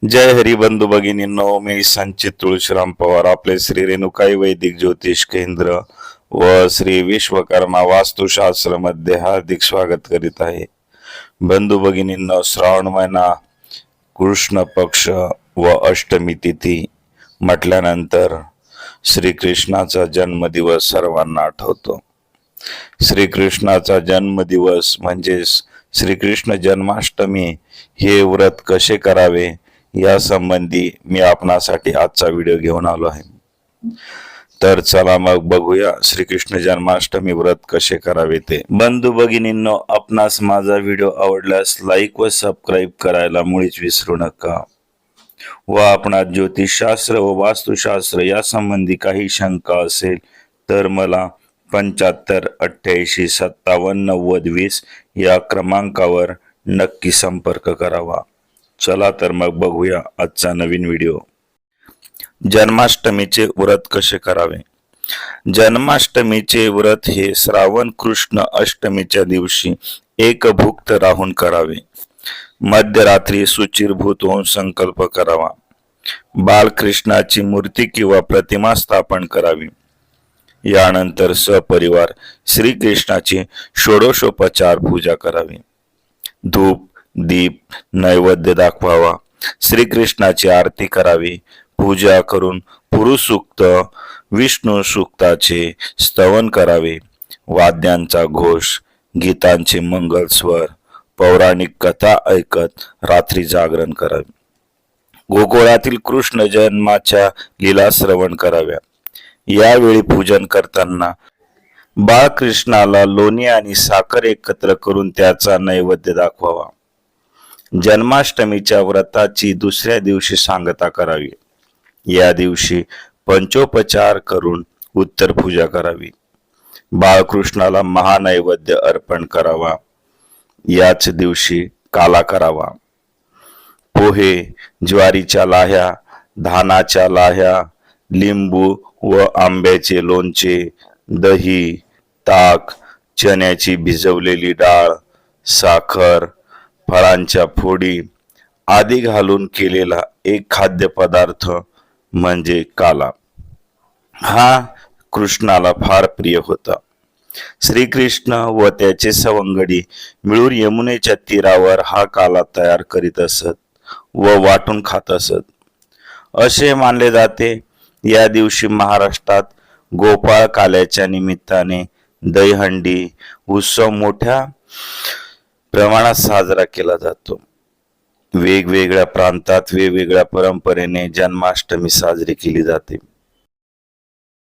जय हरी बंधू भगिनींनो, मी संचित तुळशीराम पवार आपले श्री रेणुकाई वैदिक ज्योतिष केंद्र व श्री विश्वकर्मा वास्तुशास्त्र मध्ये हार्दिक स्वागत करीत आहे. बंधू भगिनींनो, श्रावण महिना कृष्ण पक्ष व अष्टमी तिथी म्हटल्यानंतर श्रीकृष्णाचा जन्मदिवस सर्वांना आठवतो. श्रीकृष्णाचा जन्मदिवस म्हणजेच श्रीकृष्ण जन्माष्टमी हे व्रत कसे करावे या संबंधी मी आपणासाठी आजचा व्हिडिओ घेऊन आलो आहे. तर चला मग बघूया श्रीकृष्ण जन्माष्टमी व्रत कसे करावे ते. बंधू भगिनींनो, आपणास माझा व्हिडिओ आवडल्यास लाईक व सबस्क्राईब करायला मुळीच विसरू नका. व आपणास ज्योतिषशास्त्र व वास्तुशास्त्र या संबंधी काही शंका असेल तर मला 75 88 57 90 20 या क्रमांकावर नक्की संपर्क करावा. चला तर मग बघूया आजचा नवीन व्हिडिओ. जन्माष्टमीचे व्रत कसे करावे. जन्माष्टमीचे व्रत हे श्रावण कृष्ण अष्टमीच्या दिवशी एकभुक्त राहून करावे. मध्यरात्री शुचिर्भूत होऊन संकल्प करावा. बालकृष्णाची मूर्ती किंवा प्रतिमा स्थापन करावी. यानंतर सपरिवार श्रीकृष्णाची षोडशोपचार पूजा करावी. धूप दीप नैवेद्य दाखवावा. श्रीकृष्णाची आरती करावी. पूजा करून पुरुष सूक्त विष्णू सूक्ताचे स्तवन करावे. वाद्यांचा घोष गीतांचे मंगल स्वर पौराणिक कथा ऐकत रात्री जागरण करावे. गोकुळातील कृष्ण जन्माच्या लीला श्रवण कराव्या. यावेळी पूजन करताना बाळकृष्णाला लोणी आणि साखर एकत्र करून त्याचा नैवेद्य दाखवावा. जन्माष्टमीच्या व्रताची दुसऱ्या दिवशी सांगता करावी. या दिवशी पंचोपचार करून उत्तर पूजा करावी. बाळकृष्णाला महानैवेद्य अर्पण करावा. याच दिवशी काला करावा. पोहे ज्वारीच्या लाह्या धानाच्या लाह्या लिंबू व आंब्याचे लोणचे दही ताक चण्याची भिजवलेली डाळ साखर फळांच्या फोडी आदी घालून केलेला एक खाद्यपदार्थ म्हणजे काला हा कृष्णाला फार प्रिय होता. श्रीकृष्ण व त्याचे सवंगडी मिळून यमुनेच्या तीरावर हा काला तयार करीत असत व वाटून खात असत. असे मानले जाते या दिवशी महाराष्ट्रात गोपाळ काल्याच्या निमित्ताने दहीहंडी उत्सव मोठ्या प्रमाणात साजरा केला जातो. वेगवेगळ्या प्रांतात वेगवेगळ्या परंपरेने जन्माष्टमी साजरी केली जाते.